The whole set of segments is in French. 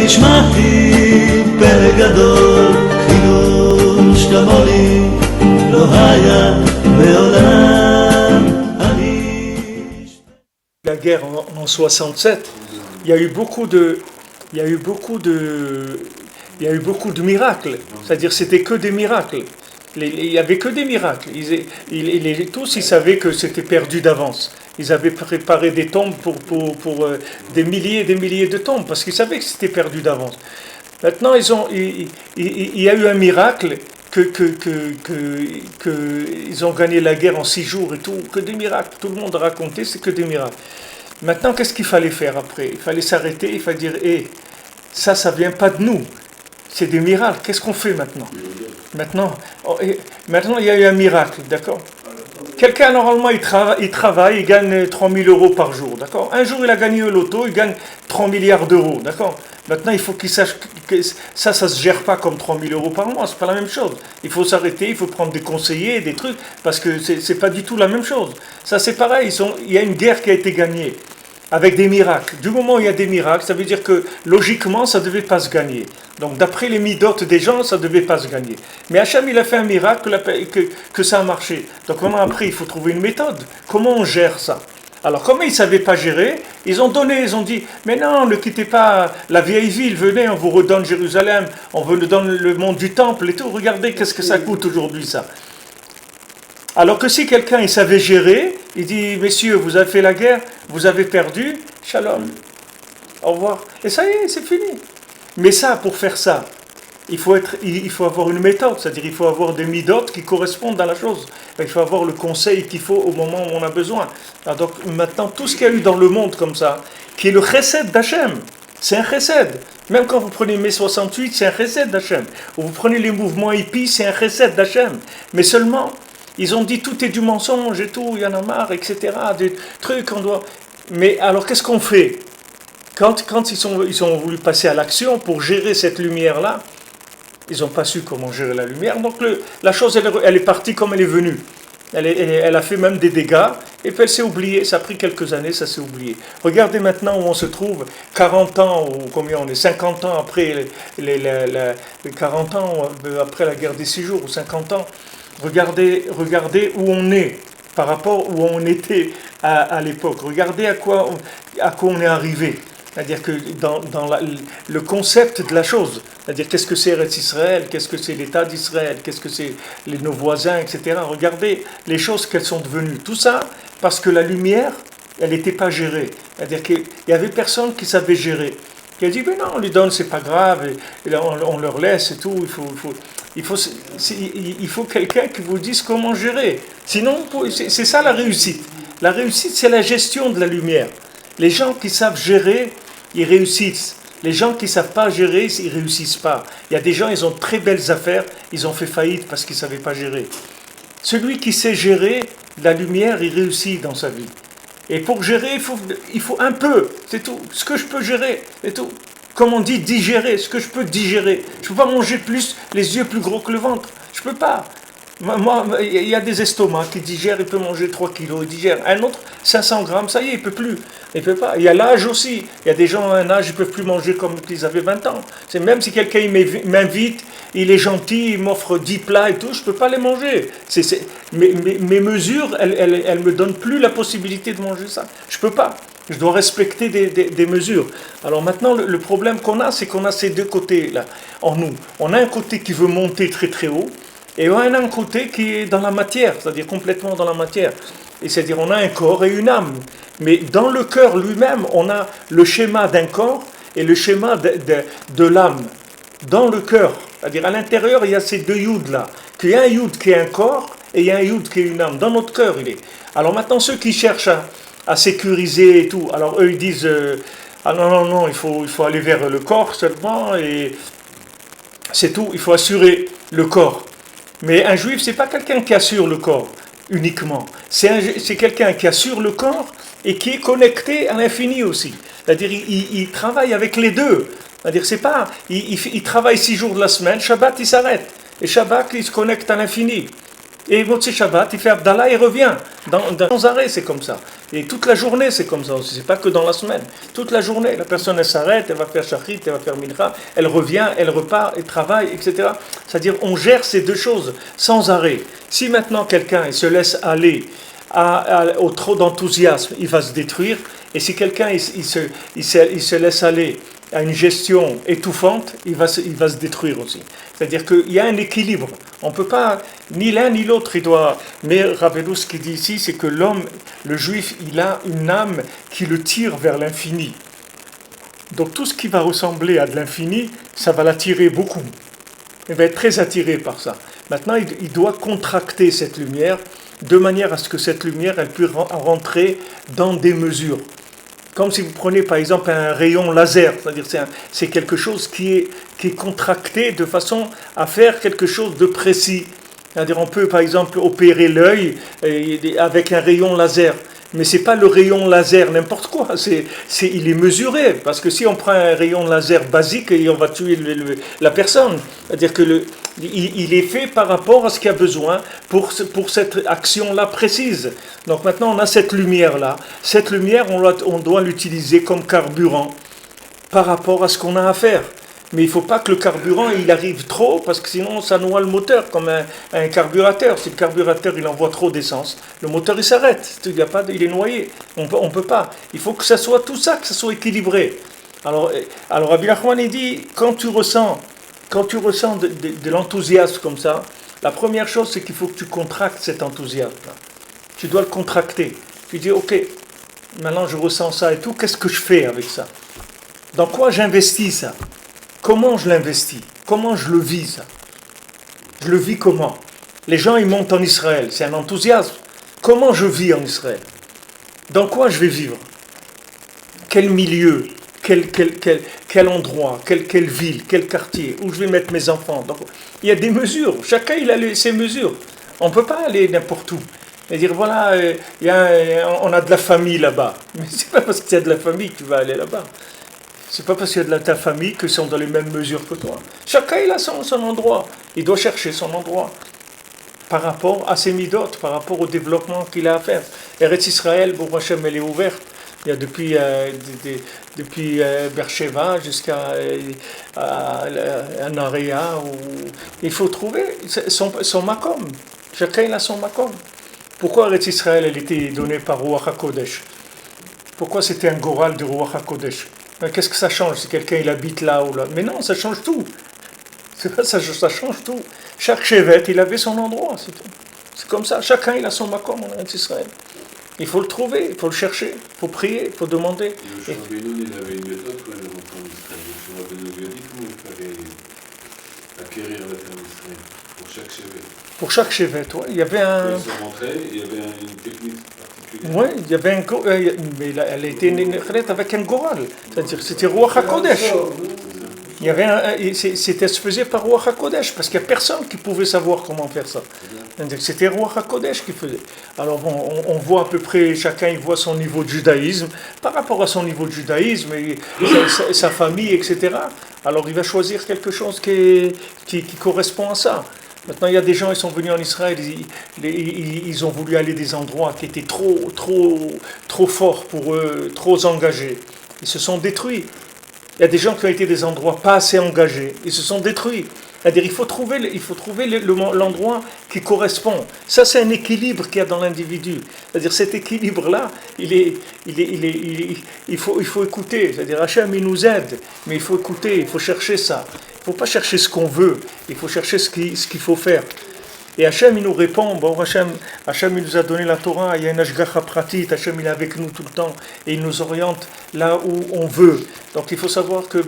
שמעתי פלא גדול, חידוש כמוני לא היה מעולם. La guerre en 67, il y a eu beaucoup de miracles. C'est-à-dire c'était que des miracles. Il n'y avait que des miracles. Tous, ils savaient que c'était perdu d'avance. Ils avaient préparé des tombes pour des milliers et des milliers de tombes, parce qu'ils savaient que c'était perdu d'avance. Maintenant, il y a eu un miracle, ils ont gagné la guerre en 6 jours et tout, que des miracles. Tout le monde a raconté, c'est que des miracles. Maintenant, qu'est-ce qu'il fallait faire après? Il fallait s'arrêter, il fallait dire, ça ne vient pas de nous. C'est des miracles. Qu'est-ce qu'on fait maintenant? Maintenant, il y a eu un miracle, d'accord? Quelqu'un, normalement, il travaille, il gagne 3 000 euros par jour, d'accord? Un jour, il a gagné au loto, il gagne 3 milliards d'euros, d'accord? Maintenant, il faut qu'il sache que ça ne se gère pas comme 3 000 euros par mois, c'est pas la même chose. Il faut s'arrêter, il faut prendre des conseillers, des trucs, parce que c'est pas du tout la même chose. Ça, c'est pareil, il y a une guerre qui a été gagnée, avec des miracles. Du moment où il y a des miracles, ça veut dire que, logiquement, ça ne devait pas se gagner. Donc, d'après les midotes des gens, ça ne devait pas se gagner. Mais Hachem, il a fait un miracle que ça a marché. Donc, maintenant, après, il faut trouver une méthode. Comment on gère ça? Alors, comme ils ne savaient pas gérer, ils ont dit, mais non, ne quittez pas la vieille ville, venez, on vous redonne Jérusalem, on vous donne le monde du temple et tout. Regardez qu'est-ce que ça coûte aujourd'hui, ça. Alors que si quelqu'un, il savait gérer, il dit, messieurs, vous avez fait la guerre, vous avez perdu, shalom, au revoir. Et ça y est, c'est fini. Mais ça, pour faire ça, il faut avoir une méthode, c'est-à-dire il faut avoir des midotes qui correspondent à la chose. Il faut avoir le conseil qu'il faut au moment où on a besoin. Alors donc maintenant, tout ce qu'il y a eu dans le monde comme ça, qui est le chesed d'Hachem, c'est un chesed. Même quand vous prenez mai 68, c'est un chesed d'Hachem. Ou vous prenez les mouvements hippies, c'est un chesed d'Hachem. Mais seulement, ils ont dit tout est du mensonge et tout, il y en a marre, etc. Des trucs, on doit... Mais alors qu'est-ce qu'on fait? Quand ils ont voulu passer à l'action pour gérer cette lumière-là, ils n'ont pas su comment gérer la lumière. Donc la chose, elle est partie comme elle est venue. Elle a fait même des dégâts, et puis elle s'est oubliée. Ça a pris quelques années, ça s'est oublié. Regardez maintenant où on se trouve, 40 ans, ou combien on est, 50 ans après, 40 ans après la guerre des 6 jours, ou 50 ans. Regardez où on est par rapport où on était à l'époque. Regardez à quoi on est arrivé. C'est-à-dire que dans le concept de la chose, c'est-à-dire qu'est-ce que c'est Eretz Israël, qu'est-ce que c'est l'État d'Israël, qu'est-ce que c'est nos voisins, etc. Regardez les choses qu'elles sont devenues. Tout ça parce que la lumière, elle n'était pas gérée. C'est-à-dire qu'il n'y avait personne qui savait gérer. Qui a dit, mais non, on lui donne, c'est pas grave, et on leur laisse et tout. Il faut quelqu'un qui vous dise comment gérer. Sinon, c'est ça la réussite. La réussite, c'est la gestion de la lumière. Les gens qui savent gérer, ils réussissent. Les gens qui ne savent pas gérer, ils ne réussissent pas. Il y a des gens, ils ont de très belles affaires, ils ont fait faillite parce qu'ils ne savaient pas gérer. Celui qui sait gérer la lumière, il réussit dans sa vie. Et pour gérer, il faut un peu, c'est tout. Ce que je peux gérer, c'est tout. Comme on dit, digérer, ce que je peux digérer. Je ne peux pas manger plus, les yeux plus gros que le ventre. Je ne peux pas. Moi, il y a des estomacs qui digèrent, il peut manger 3 kilos, il digère. Un autre, 500 grammes, ça y est, il ne peut plus. Il peut pas. Il y a l'âge aussi. Il y a des gens à un âge, ils ne peuvent plus manger comme ils avaient 20 ans. C'est même si quelqu'un m'invite, il est gentil, il m'offre 10 plats et tout, je ne peux pas les manger. Mes mesures, elles ne me donnent plus la possibilité de manger ça. Je ne peux pas. Je dois respecter des mesures. Alors maintenant, le problème qu'on a, c'est qu'on a ces deux côtés-là en nous. On a un côté qui veut monter très très haut, et on a un côté qui est dans la matière, c'est-à-dire complètement dans la matière. Et c'est-à-dire on a un corps et une âme. Mais dans le cœur lui-même, on a le schéma d'un corps et le schéma de l'âme. Dans le cœur, c'est-à-dire à l'intérieur, il y a ces deux youds-là. Il y a un youd qui est un corps et il y a un youd qui est une âme. Dans notre cœur, il est. Alors maintenant, ceux qui cherchent à sécuriser et tout, alors eux, ils disent ah non, il faut aller vers le corps seulement et c'est tout, il faut assurer le corps. Mais un juif, c'est pas quelqu'un qui assure le corps uniquement. C'est quelqu'un qui assure le corps et qui est connecté à l'infini aussi. C'est-à-dire, il travaille avec les deux. C'est-à-dire, c'est pas, il travaille 6 jours de la semaine, Shabbat, il s'arrête. Et Shabbat, il se connecte à l'infini. Et Motzei Shabbat, il fait Abdallah, il revient. Sans arrêt, c'est comme ça. Et toute la journée, c'est comme ça aussi. C'est pas que dans la semaine. Toute la journée, la personne, elle s'arrête, elle va faire shachrit, elle va faire mincha, elle revient, elle repart, elle travaille, etc. C'est-à-dire, on gère ces deux choses sans arrêt. Si maintenant quelqu'un il se laisse aller au trop d'enthousiasme, il va se détruire. Et si quelqu'un il se laisse aller à une gestion étouffante, il va se détruire aussi. C'est-à-dire qu'il y a un équilibre. On ne peut pas, ni l'un ni l'autre, il doit... Mais rappelez-vous, ce qu'il dit ici, c'est que l'homme, le juif, il a une âme qui le tire vers l'infini. Donc tout ce qui va ressembler à de l'infini, ça va l'attirer beaucoup. Il va être très attiré par ça. Maintenant, il doit contracter cette lumière de manière à ce que cette lumière, elle puisse rentrer dans des mesures. Comme si vous prenez par exemple un rayon laser, c'est-à-dire c'est quelque chose qui est contracté de façon à faire quelque chose de précis. C'est-à-dire on peut par exemple opérer l'œil avec un rayon laser. Mais ce n'est pas le rayon laser n'importe quoi, il est mesuré. Parce que si on prend un rayon laser basique, on va tuer la personne. C'est-à-dire qu'il est fait par rapport à ce qu'il y a besoin pour cette action-là précise. Donc maintenant, on a cette lumière-là. Cette lumière, on doit l'utiliser comme carburant par rapport à ce qu'on a à faire. Mais il ne faut pas que le carburant il arrive trop, parce que sinon ça noie le moteur, comme un carburateur. Si le carburateur il envoie trop d'essence, le moteur il s'arrête, il est noyé. On ne peut pas. Il faut que ça soit tout ça, que ça soit équilibré. Alors Rabbi Nachman il dit, quand tu ressens de l'enthousiasme comme ça, la première chose c'est qu'il faut que tu contractes cet enthousiasme-là. Tu dois le contracter. Tu dis, ok, maintenant je ressens ça et tout, qu'est-ce que je fais avec ça? Dans quoi j'investis ça? Comment je l'investis? Comment je le vis, ça? Je le vis comment? Les gens, ils montent en Israël. C'est un enthousiasme. Comment je vis en Israël? Dans quoi je vais vivre? Quel milieu? Quel endroit? Quelle ville? Quel quartier? Où je vais mettre mes enfants? Donc, il y a des mesures. Chacun, il a ses mesures. On ne peut pas aller n'importe où. Et dire, voilà, on a de la famille là-bas. Mais ce n'est pas parce qu'il y a de la famille que tu vas aller là-bas. C'est pas parce qu'il y a de ta famille qu'ils sont dans les mêmes mesures que toi. Chacun il a son endroit. Il doit chercher son endroit par rapport à ses midotes, par rapport au développement qu'il a à faire. Eretz Israël, Baruch Hashem, elle est ouverte. Il y a depuis Beersheba jusqu'à Narea. Il faut trouver son makom. Chacun il a son makom. Pourquoi Eretz Israël elle était donnée par Ruach HaKodesh? Pourquoi c'était un goral de Ruach HaKodesh? Qu'est-ce que ça change si quelqu'un il habite là ou là? Mais non, ça change tout. C'est pas ça change tout. Chaque chevet, il avait son endroit, c'est tout. C'est comme ça. Chacun il a son makom en Israël. Il faut le trouver, il faut le chercher, il faut prier, il faut demander. Le Rabbeinu, il avait une méthode quand il rentre en Israël. Le Rabbeinu lui a dit comment il fallait acquérir la terre d'Israël pour chaque chevet. Pour chaque chevet, ouais, il y avait un. Quand ils sont rentrés, il y avait une technique particulière. Oui, il y avait mais elle a été née avec un goral. C'est-à-dire c'était Ruach HaKodesh. Il y avait ça se faisait par Ruach HaKodesh, parce qu'il n'y a personne qui pouvait savoir comment faire ça. C'était Ruach HaKodesh qui faisait. Alors bon, on voit à peu près, chacun il voit son niveau de judaïsme, par rapport à son niveau de judaïsme, et sa famille, etc. Alors il va choisir quelque chose qui correspond à ça. Maintenant, il y a des gens, ils sont venus en Israël, ils ont voulu aller des endroits qui étaient trop forts pour eux, trop engagés. Ils se sont détruits. Il y a des gens qui ont été des endroits pas assez engagés. Ils se sont détruits. C'est-à-dire il faut trouver l'endroit qui correspond. Ça, c'est un équilibre qu'il y a dans l'individu. C'est-à-dire cet équilibre-là, il faut écouter. C'est-à-dire Hachem, il nous aide, mais il faut écouter, il faut chercher ça. Il ne faut pas chercher ce qu'on veut, il faut chercher ce qu'il faut faire. Et Hachem, il nous répond, bon, Hachem, il nous a donné la Torah, il y a une ashgacha pratit, Hachem, il est avec nous tout le temps, et il nous oriente là où on veut. Donc il faut savoir que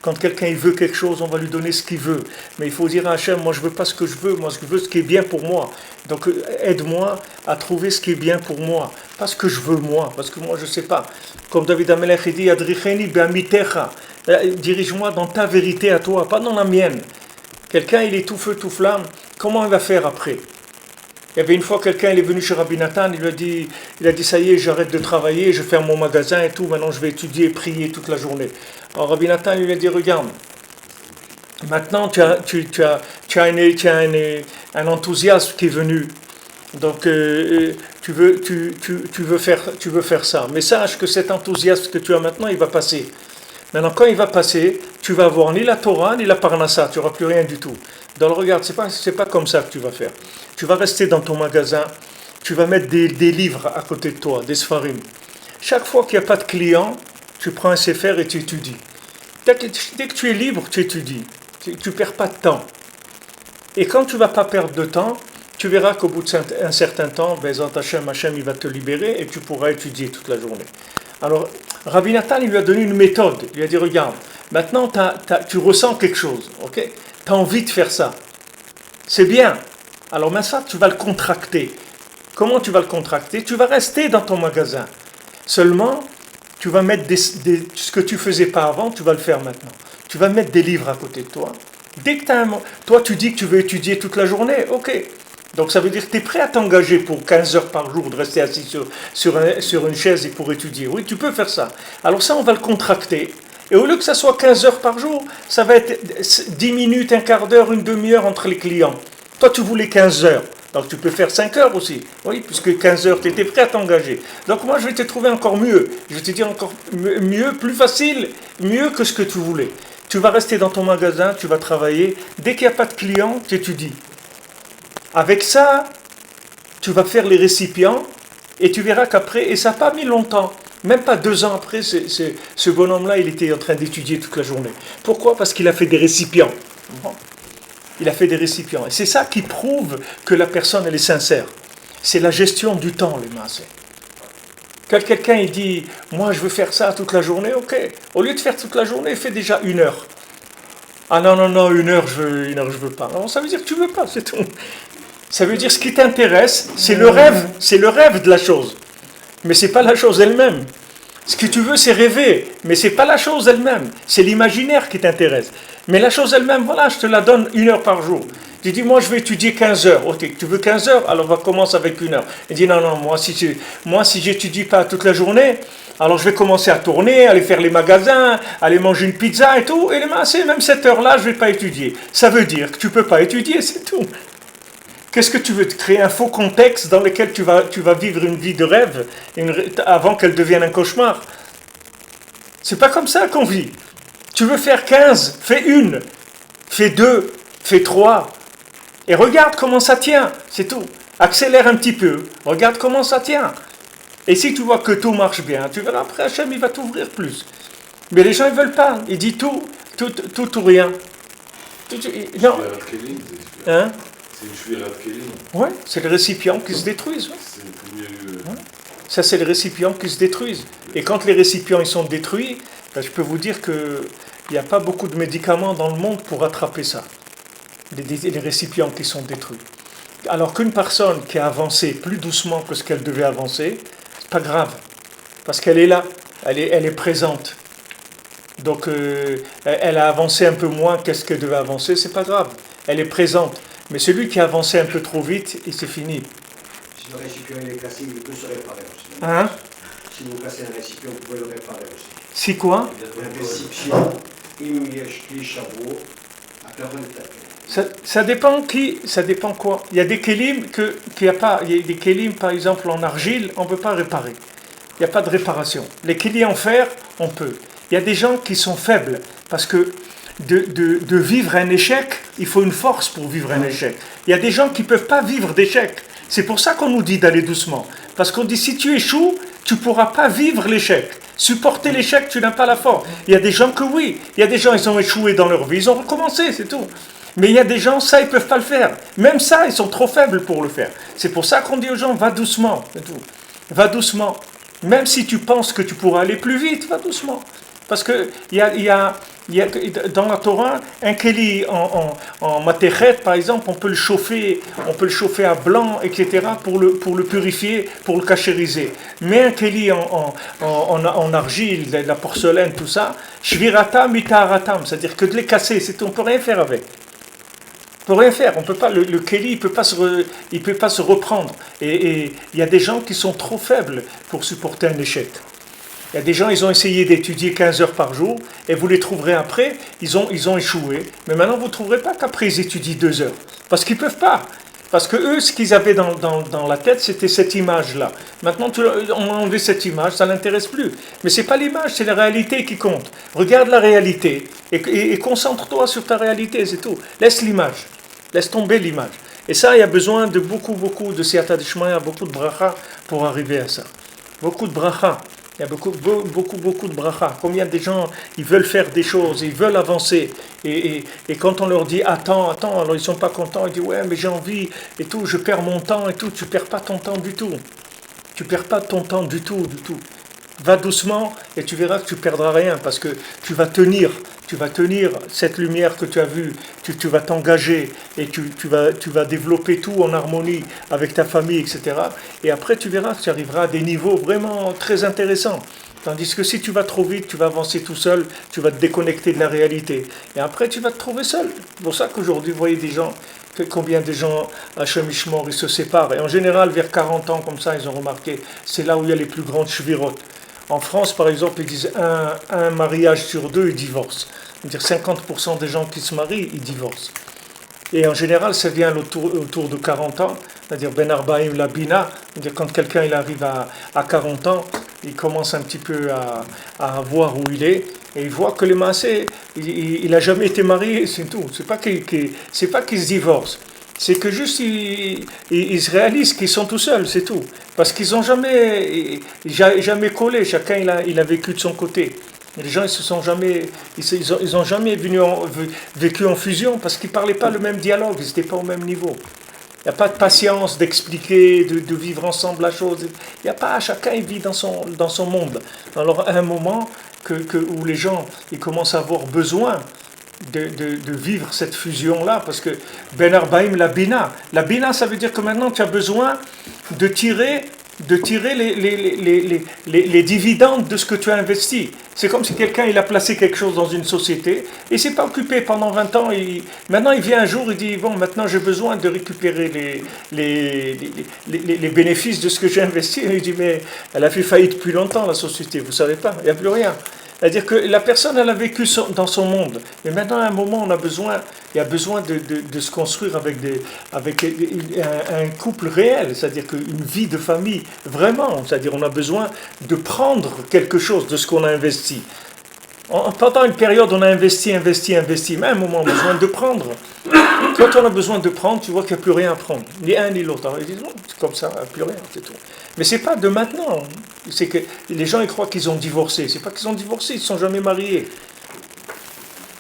quand quelqu'un il veut quelque chose, on va lui donner ce qu'il veut. Mais il faut dire à Hachem, moi je ne veux pas ce que je veux, moi je veux ce qui est bien pour moi. Donc aide-moi à trouver ce qui est bien pour moi, pas ce que je veux moi, parce que moi je ne sais pas. Comme David Amelech il dit, Adricheni be'amitecha, dirige-moi dans ta vérité à toi, pas dans la mienne. Quelqu'un, il est tout feu, tout flamme, comment il va faire après? Il y avait une fois quelqu'un, il est venu chez Rabbi Nathan, il a dit, ça y est, j'arrête de travailler, je ferme mon magasin et tout, maintenant je vais étudier et prier toute la journée. Alors Rabbi Nathan lui a dit, regarde, maintenant tu as un enthousiasme qui est venu, donc tu veux faire ça. Mais sache que cet enthousiasme que tu as maintenant, il va passer. Maintenant, quand il va passer, tu vas avoir ni la Torah, ni la Parnassa, tu n'auras plus rien du tout. Donc regarde, c'est pas comme ça que tu vas faire. Tu vas rester dans ton magasin, tu vas mettre des livres à côté de toi, des Sfarim. Chaque fois qu'il n'y a pas de client, tu prends un Sefer et tu étudies. Dès que tu es libre, tu étudies. Tu ne perds pas de temps. Et quand tu ne vas pas perdre de temps, tu verras qu'au bout d'un certain temps, Hashem, il va te libérer et tu pourras étudier toute la journée. Alors, Rabbi Nathan, il lui a donné une méthode. Il lui a dit, regarde, maintenant tu ressens quelque chose, ok? Tu as envie de faire ça. C'est bien. Alors maintenant, tu vas le contracter. Comment tu vas le contracter? Tu vas rester dans ton magasin. Seulement, tu vas mettre ce que tu ne faisais pas avant, tu vas le faire maintenant. Tu vas mettre des livres à côté de toi. Dès que toi, tu dis que tu veux étudier toute la journée, ok. Donc ça veut dire que tu es prêt à t'engager pour 15 heures par jour, de rester assis sur une chaise et pour étudier. Oui, tu peux faire ça. Alors ça, on va le contracter. Et au lieu que ça soit 15 heures par jour, ça va être 10 minutes, un quart d'heure, une demi-heure entre les clients. Toi, tu voulais 15 heures. Donc tu peux faire 5 heures aussi. Oui, puisque 15 heures, tu étais prêt à t'engager. Donc moi, je vais te trouver encore mieux. Je vais te dire encore mieux, plus facile, mieux que ce que tu voulais. Tu vas rester dans ton magasin, tu vas travailler. Dès qu'il n'y a pas de clients, tu étudies. Avec ça, tu vas faire les récipients et tu verras qu'après, et ça n'a pas mis longtemps, même pas 2 ans après, ce bonhomme-là, il était en train d'étudier toute la journée. Pourquoi? Parce qu'il a fait des récipients. Il a fait des récipients. Et c'est ça qui prouve que la personne, elle est sincère. C'est la gestion du temps, les maaseh. Quand quelqu'un il dit, moi je veux faire ça toute la journée, ok. Au lieu de faire toute la journée, fais déjà 1 heure. Ah non, 1 heure, je veux pas. Non, ça veut dire que tu veux pas, c'est tout. Ça veut dire ce qui t'intéresse, c'est le rêve de la chose. Mais c'est pas la chose elle-même. Ce que tu veux, c'est rêver, mais c'est pas la chose elle-même. C'est l'imaginaire qui t'intéresse. Mais la chose elle-même, voilà, je te la donne 1 heure par jour. Tu dis, moi je vais étudier 15 heures. Ok, tu veux 15 heures, alors on va commencer avec 1 heure. Il dit, non, moi si j'étudie pas toute la journée, alors je vais commencer à tourner, aller faire les magasins, aller manger une pizza et tout. Et même cette heure-là, je vais pas étudier. Ça veut dire que tu peux pas étudier, c'est tout. Qu'est-ce que tu veux? Créer un faux contexte dans lequel tu vas vivre une vie de rêve avant qu'elle devienne un cauchemar. C'est pas comme ça qu'on vit. Tu veux faire 15, fais 1, fais 2, fais 3. Et regarde comment ça tient, c'est tout. Accélère un petit peu, regarde comment ça tient. Et si tu vois que tout marche bien, tu verras après Hachem, il va t'ouvrir plus. Mais les gens, ils veulent pas. Il dit tout ou rien. Non. Hein? C'est une chouïra de Kélim. Oui, c'est les récipients qui se détruisent. Ouais. C'est le premier... Ouais. Ça, c'est les récipients qui se détruisent. Et quand les récipients ils sont détruits, ben, je peux vous dire qu'il n'y a pas beaucoup de médicaments dans le monde pour attraper ça. Les récipients qui sont détruits. Alors qu'une personne qui a avancé plus doucement que ce qu'elle devait avancer, c'est pas grave. Parce qu'elle est là, elle est présente. Donc, elle a avancé un peu moins qu'est-ce qu'elle devait avancer, c'est pas grave. Elle est présente. Mais celui qui a avancé un peu trop vite, et c'est fini. Si le récipient est cassé, il peut se réparer aussi. Hein? Si vous cassez un récipient, vous pouvez le réparer aussi. Si quoi? Un récipient, il y a des chapeaux à 40 ça dépend quoi. Il y a des kélim il y a des kélim par exemple en argile, on ne peut pas réparer. Il n'y a pas de réparation. Les kélim en fer, on peut. Il y a des gens qui sont faibles parce que de vivre un échec, il faut une force pour vivre un échec. Il y a des gens qui ne peuvent pas vivre d'échec. C'est pour ça qu'on nous dit d'aller doucement. Parce qu'on dit si tu échoues, tu ne pourras pas vivre l'échec. Supporter l'échec, tu n'as pas la force. Il y a des gens que oui. Il y a des gens, ils ont échoué dans leur vie, ils ont recommencé, c'est tout. Mais il y a des gens, ça, ils ne peuvent pas le faire. Même ça, ils sont trop faibles pour le faire. C'est pour ça qu'on dit aux gens, va doucement. C'est tout. Va doucement. Même si tu penses que tu pourras aller plus vite, va doucement. Parce que il y a dans la Torah, un kéli en matéchet, par exemple, on peut le chauffer à blanc, etc., pour le purifier, pour le cachériser. Mais un kéli en argile, la porcelaine, tout ça, shviratam mitaharatam, c'est-à-dire que de les casser, on ne peut rien faire avec. On ne peut rien faire, on peut pas, le kéli, il peut pas se reprendre. Et il y a des gens qui sont trop faibles pour supporter un échec. Il y a des gens, ils ont essayé d'étudier 15 heures par jour, et vous les trouverez après, ils ont échoué. Mais maintenant, vous ne trouverez pas qu'après, ils étudient 2 heures. Parce qu'ils ne peuvent pas. Parce que eux, ce qu'ils avaient dans la tête, c'était cette image-là. Maintenant, on a enlevé cette image, ça ne l'intéresse plus. Mais ce n'est pas l'image, c'est la réalité qui compte. Regarde la réalité et concentre-toi sur ta réalité, c'est tout. Laisse l'image, laisse tomber l'image. Et ça, il y a besoin de beaucoup de siyata d'ishmaïa, beaucoup de bracha pour arriver à ça. Beaucoup de bracha. Il y a beaucoup de bracha. Combien de gens, ils veulent faire des choses, ils veulent avancer. Et quand on leur dit attends, alors ils ne sont pas contents. Ils disent ouais, mais j'ai envie et tout, je perds mon temps et tout. Tu ne perds pas ton temps du tout. Tu ne perds pas ton temps du tout. Va doucement et tu verras que tu ne perdras rien parce que tu vas tenir cette lumière que tu as vue, tu vas t'engager et tu vas développer tout en harmonie avec ta famille, etc. Et après tu verras que tu arriveras à des niveaux vraiment très intéressants. Tandis que si tu vas trop vite, tu vas avancer tout seul, tu vas te déconnecter de la réalité. Et après tu vas te trouver seul. C'est pour ça qu'aujourd'hui, vous voyez combien de gens à Shemishmor, ils se séparent. Et en général, vers 40 ans, comme ça, ils ont remarqué, c'est là où il y a les plus grandes shvirotes. En France, par exemple, ils disent un mariage sur deux, ils divorcent. C'est-à-dire 50% des gens qui se marient, ils divorcent. Et en général, ça vient autour de 40 ans, c'est-à-dire Ben Arbaim la Bina, c'est-à-dire quand quelqu'un il arrive à 40 ans, il commence un petit peu à voir où il est, et il voit que les massés, il n'a jamais été marié, c'est tout. C'est pas qu'il se divorce. C'est que juste ils se réalisent qu'ils sont tout seuls, c'est tout. Parce qu'ils n'ont jamais collé, chacun il a vécu de son côté. Les gens ils ont jamais vécu en fusion parce qu'ils ne parlaient pas le même dialogue, ils n'étaient pas au même niveau. Il n'y a pas de patience d'expliquer, de vivre ensemble la chose. Il n'y a pas, chacun il vit dans son monde. Alors à un moment où les gens ils commencent à avoir besoin de vivre cette fusion-là, parce que Ben Arbaim la Bina. La Bina, ça veut dire que maintenant tu as besoin de tirer les dividendes de ce que tu as investi. C'est comme si quelqu'un il a placé quelque chose dans une société et s'est pas occupé pendant 20 ans. Maintenant il vient un jour, il dit bon, maintenant j'ai besoin de récupérer les bénéfices de ce que j'ai investi. Et il dit mais elle a fait faillite depuis longtemps la société, vous savez pas, il n'y a plus rien. C'est-à-dire que la personne, elle a vécu dans son monde. Et maintenant, à un moment, il y a besoin de se construire avec un couple réel, c'est-à-dire une vie de famille, vraiment. C'est-à-dire on a besoin de prendre quelque chose de ce qu'on a investi. Pendant une période, on a investi, mais à un moment, on a besoin de prendre. Quand on a besoin de prendre, tu vois qu'il n'y a plus rien à prendre. Ni un ni l'autre. Alors ils disent non, c'est comme ça, il n'y a plus rien, c'est tout. Mais ce n'est pas de maintenant. C'est que les gens ils croient qu'ils ont divorcé. Ce n'est pas qu'ils ont divorcé, ils ne sont jamais mariés.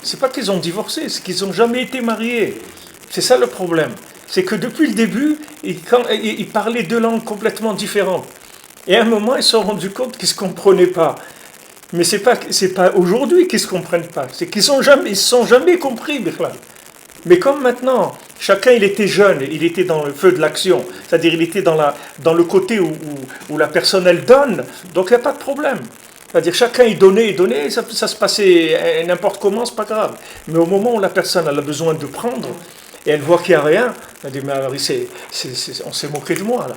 Ce n'est pas qu'ils ont divorcé, c'est qu'ils n'ont jamais été mariés. C'est ça le problème. C'est que depuis le début, ils parlaient deux langues complètement différentes. Et à un moment, ils se sont rendus compte qu'ils ne se comprenaient pas. Mais c'est pas aujourd'hui qu'ils ne se comprennent pas. C'est qu'ils ne se sont jamais compris, Bichlal. Mais comme maintenant, chacun il était jeune, il était dans le feu de l'action, c'est-à-dire il était dans le côté où la personne elle donne, donc il n'y a pas de problème. C'est-à-dire chacun il donnait, ça se passait n'importe comment, c'est pas grave. Mais au moment où la personne elle a besoin de prendre, et elle voit qu'il n'y a rien, elle dit mais alors on s'est moqué de moi là.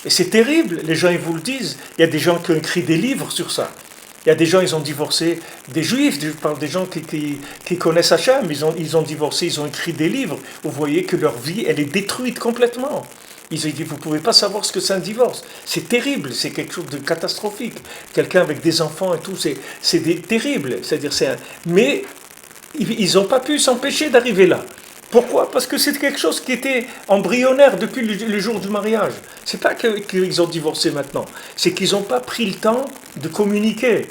Et c'est terrible, les gens ils vous le disent, il y a des gens qui ont écrit des livres sur ça. Il y a des gens, ils ont divorcé, des juifs, je parle des gens qui connaissent Hachem, ils ont divorcé, ils ont écrit des livres. Vous voyez que leur vie, elle est détruite complètement. Ils ont dit, vous ne pouvez pas savoir ce que c'est un divorce. C'est terrible, c'est quelque chose de catastrophique. Quelqu'un avec des enfants et tout, c'est terrible. C'est-à-dire, mais ils n'ont pas pu s'empêcher d'arriver là. Pourquoi ? Parce que c'est quelque chose qui était embryonnaire depuis le jour du mariage. C'est pas qu'ils ont divorcé maintenant, c'est qu'ils n'ont pas pris le temps de communiquer,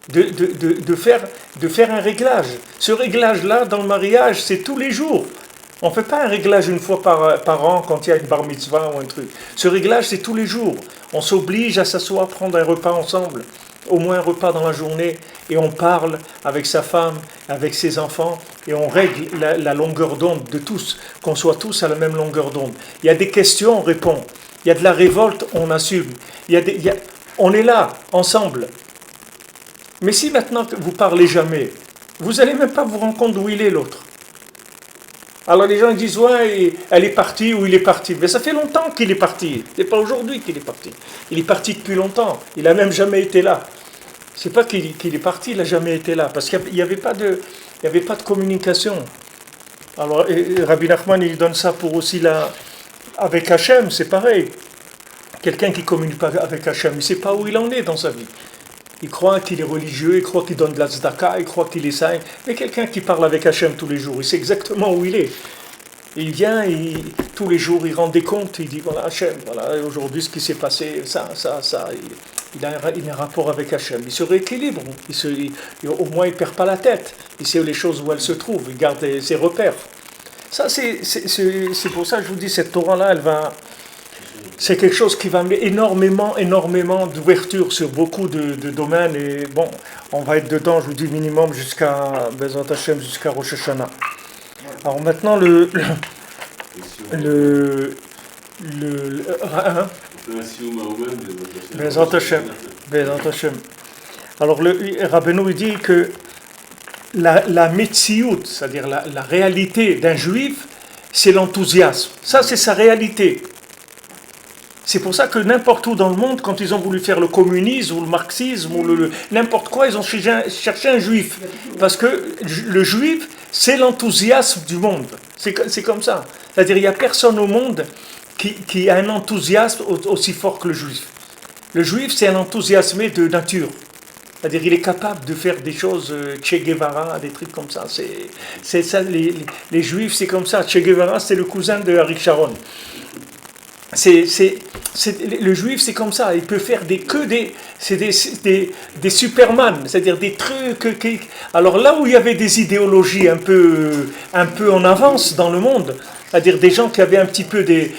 de faire un réglage. Ce réglage-là, dans le mariage, c'est tous les jours. On ne fait pas un réglage une fois par an quand il y a une bar mitzvah ou un truc. Ce réglage, c'est tous les jours. On s'oblige à s'asseoir, prendre un repas ensemble. Au moins un repas dans la journée, et on parle avec sa femme, avec ses enfants, et on règle la longueur d'onde de tous, qu'on soit tous à la même longueur d'onde. Il y a des questions, on répond. Il y a de la révolte, on assume. On est là, ensemble. Mais si maintenant vous parlez jamais, vous n'allez même pas vous rendre compte d'où il est l'autre. Alors les gens disent, ouais, elle est partie ou il est parti. Mais ça fait longtemps qu'il est parti. C'est pas aujourd'hui qu'il est parti. Il est parti depuis longtemps. Il n'a même jamais été là. C'est pas qu'il est parti, il n'a jamais été là. Parce qu'il n'y avait pas de communication. Alors Rabbi Nachman, il donne ça pour aussi avec Hachem, c'est pareil. Quelqu'un qui ne communique pas avec Hachem, il ne sait pas où il en est dans sa vie. Il croit qu'il est religieux, il croit qu'il donne de la tzedaka, il croit qu'il est saint. Mais quelqu'un qui parle avec Hachem tous les jours, il sait exactement où il est. Il vient, tous les jours, il rend des comptes, il dit, voilà Hachem, voilà aujourd'hui ce qui s'est passé, ça. Il a un rapport avec Hachem, il se rééquilibre, au moins il ne perd pas la tête, il sait les choses où elles se trouvent, il garde ses repères. Ça, c'est pour ça que je vous dis, cette Torah-là, c'est quelque chose qui va mettre énormément d'ouverture sur beaucoup de domaines, et bon, on va être dedans, je vous dis, minimum jusqu'à Bezrat Hachem, jusqu'à Rosh Hashanah. Alors maintenant, Bezrat Hashem. Alors Rabbeinu dit que la metsiout, c'est-à-dire la réalité d'un juif, c'est l'enthousiasme. Ça, c'est sa réalité. C'est pour ça que n'importe où dans le monde, quand ils ont voulu faire le communisme ou le marxisme ou n'importe quoi, ils ont cherché un juif. Parce que le juif, c'est l'enthousiasme du monde. C'est comme ça. C'est-à-dire, il n'y a personne au monde qui a un enthousiasme aussi fort que le juif. Le juif, c'est un enthousiasmé de nature. C'est-à-dire, il est capable de faire des choses, Che Guevara, des trucs comme ça. C'est ça, les juifs, c'est comme ça. Che Guevara, c'est le cousin de Ariel Sharon. Le juif, c'est comme ça. Il peut faire des Superman, c'est-à-dire des trucs. Alors là où il y avait des idéologies un peu en avance dans le monde, c'est-à-dire des gens qui avaient un petit peu des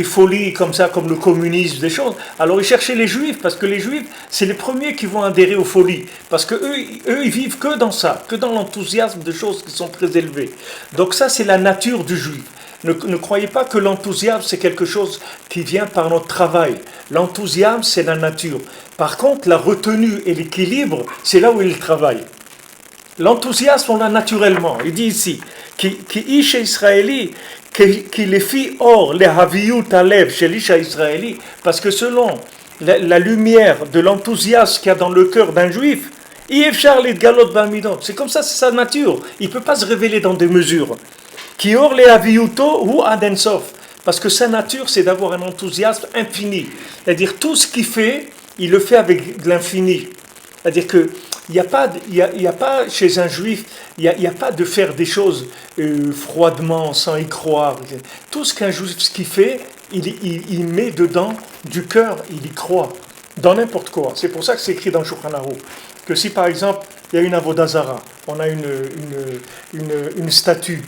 folies comme ça, comme le communisme, des choses. Alors ils cherchaient les juifs, parce que les juifs, c'est les premiers qui vont adhérer aux folies. Parce que eux, ils vivent que dans ça, que dans l'enthousiasme de choses qui sont très élevées. Donc ça, c'est la nature du juif. Ne croyez pas que l'enthousiasme, c'est quelque chose qui vient par notre travail. L'enthousiasme, c'est la nature. Par contre, la retenue et l'équilibre, c'est là où il travaille. L'enthousiasme, on l'a naturellement. Il dit ici, qui ish israéli, qui les fit or les haviyut alev chez l'isha israéli, parce que selon la lumière de l'enthousiasme qu'il y a dans le cœur d'un juif, c'est comme ça, c'est sa nature. Il ne peut pas se révéler dans des mesures. Qui or les haviyuto ou adensof, parce que sa nature, c'est d'avoir un enthousiasme infini. C'est-à-dire tout ce qu'il fait, il le fait avec de l'infini. C'est-à-dire que il n'y a pas chez un juif, il n'y a pas de faire des choses froidement, sans y croire. Tout ce qu'un juif qui fait, il met dedans du cœur, il y croit, dans n'importe quoi. C'est pour ça que c'est écrit dans le Shulchan Aruch, que si par exemple, il y a une Avodah Zara, on a une statue.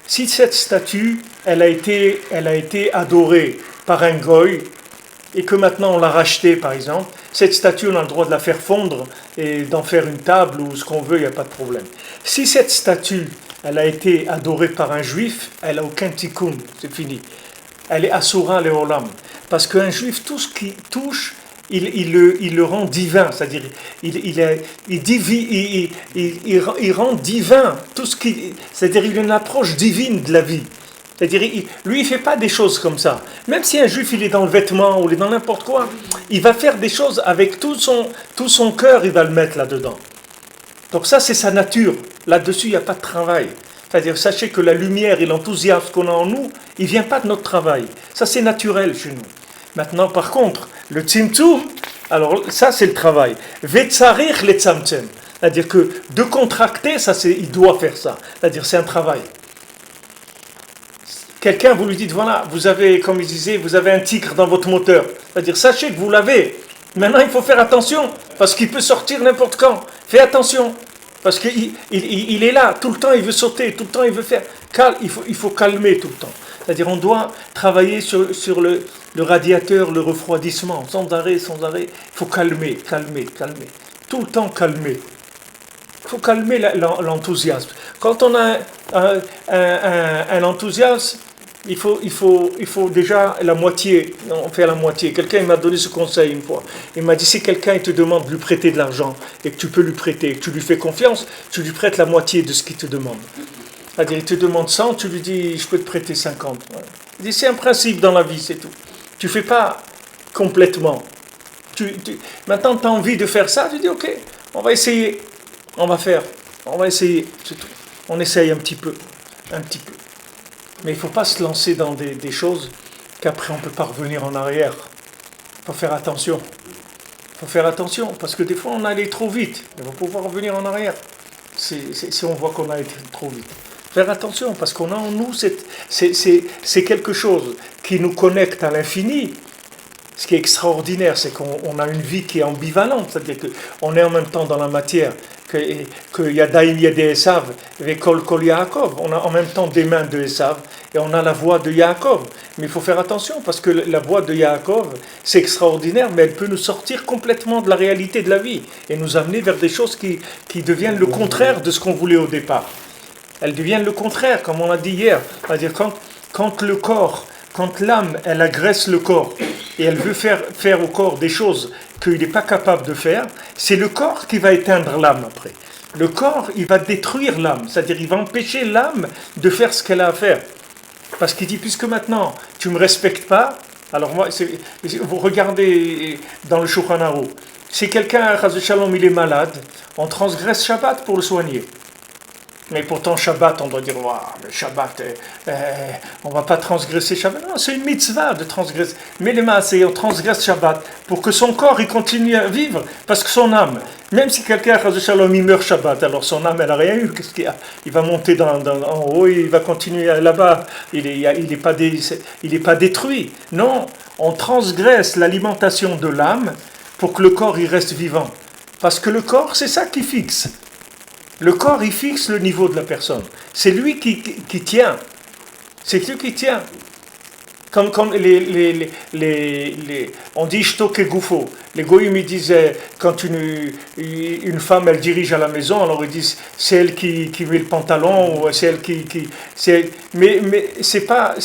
Si cette statue, elle a été adorée par un goy, et que maintenant on l'a rachetée par exemple, cette statue on a le droit de la faire fondre et d'en faire une table ou ce qu'on veut, il n'y a pas de problème. Si cette statue, elle a été adorée par un juif, elle n'a aucun tikkun, c'est fini. Elle est asura leolam. Parce qu'un juif, tout ce qui touche, il le rend divin, c'est-à-dire il rend divin tout ce qui, c'est-à-dire il a une approche divine de la vie. C'est-à-dire, lui, il ne fait pas des choses comme ça. Même si un juif, il est dans le vêtement ou il est dans n'importe quoi, il va faire des choses avec tout son cœur, il va le mettre là-dedans. Donc ça, c'est sa nature. Là-dessus, il n'y a pas de travail. C'est-à-dire, sachez que la lumière et l'enthousiasme qu'on a en nous, il ne vient pas de notre travail. Ça, c'est naturel chez nous. Maintenant, par contre, le tzimtzum, alors ça, c'est le travail. Vetzarir le tzamtzem. C'est-à-dire que de contracter, ça, il doit faire ça. C'est-à-dire, c'est un travail. Quelqu'un, vous lui dites, voilà, vous avez, comme il disait, vous avez un tigre dans votre moteur. C'est-à-dire, sachez que vous l'avez. Maintenant, il faut faire attention, parce qu'il peut sortir n'importe quand. Fais attention, parce qu'il est là, tout le temps, il veut sauter, tout le temps, il veut faire. Il faut calmer tout le temps. C'est-à-dire, on doit travailler sur le radiateur, le refroidissement, sans arrêt. Il faut calmer. Tout le temps calmer. Il faut calmer l'enthousiasme. Quand on a un enthousiasme, il faut déjà la moitié, on fait la moitié. Quelqu'un m'a donné ce conseil une fois. Il m'a dit, si quelqu'un te demande de lui prêter de l'argent, et que tu peux lui prêter, et que tu lui fais confiance, tu lui prêtes la moitié de ce qu'il te demande. C'est-à-dire, il te demande 100, tu lui dis, je peux te prêter 50. Ouais. Il dit, c'est un principe dans la vie, c'est tout. Tu ne fais pas complètement. Maintenant, tu as envie de faire ça, tu dis, ok, on va essayer. On va essayer, c'est tout. On essaye un petit peu. Mais il ne faut pas se lancer dans des choses qu'après on ne peut pas revenir en arrière. Il faut faire attention. Il faut faire attention, parce que des fois on allait trop vite. Il faut pouvoir revenir en arrière. Si on voit qu'on a été trop vite. Faire attention, parce qu'on a en nous, c'est quelque chose qui nous connecte à l'infini. Ce qui est extraordinaire, c'est qu'on a une vie qui est ambivalente, c'est-à-dire qu'on est en même temps dans la matière, que Yadaim Yedé Esav, Vekol Kol Yaakov, on a en même temps des mains de Esav, et on a la voix de Yaakov. Mais il faut faire attention, parce que la voix de Yaakov, c'est extraordinaire, mais elle peut nous sortir complètement de la réalité de la vie, et nous amener vers des choses qui deviennent le contraire de ce qu'on voulait au départ. Elles deviennent le contraire, comme on l'a dit hier, c'est-à-dire quand le corps, quand l'âme, elle agresse le corps, et elle veut faire au corps des choses qu'il n'est pas capable de faire, c'est le corps qui va éteindre l'âme après. Le corps, il va détruire l'âme, c'est-à-dire il va empêcher l'âme de faire ce qu'elle a à faire. Parce qu'il dit, puisque maintenant tu ne me respectes pas, alors moi, vous regardez dans le Shulchan Aruch, si quelqu'un, Chas Shalom, il est malade, on transgresse Shabbat pour le soigner. Mais pourtant, Shabbat, on doit dire, wow, le Shabbat, on ne va pas transgresser Shabbat. Non, c'est une mitzvah de transgresser. Mais les maasés, on transgresse Shabbat pour que son corps il continue à vivre, parce que son âme, même si quelqu'un, Chas Shalom, il meurt Shabbat, alors son âme, elle n'a rien eu. Qu'est-ce qu'il y a? Il va monter en haut, il va continuer là-bas. Il n'est pas détruit. Non, on transgresse l'alimentation de l'âme pour que le corps il reste vivant. Parce que le corps, c'est ça qui fixe. Le corps, il fixe le niveau de la personne. C'est lui qui tient. C'est lui qui tient. Comme on dit shtoke gufo. Les goïms, ils disaient, quand une femme, elle dirige à la maison, alors ils disent, c'est elle qui met le pantalon, ou c'est elle mais c'est pas...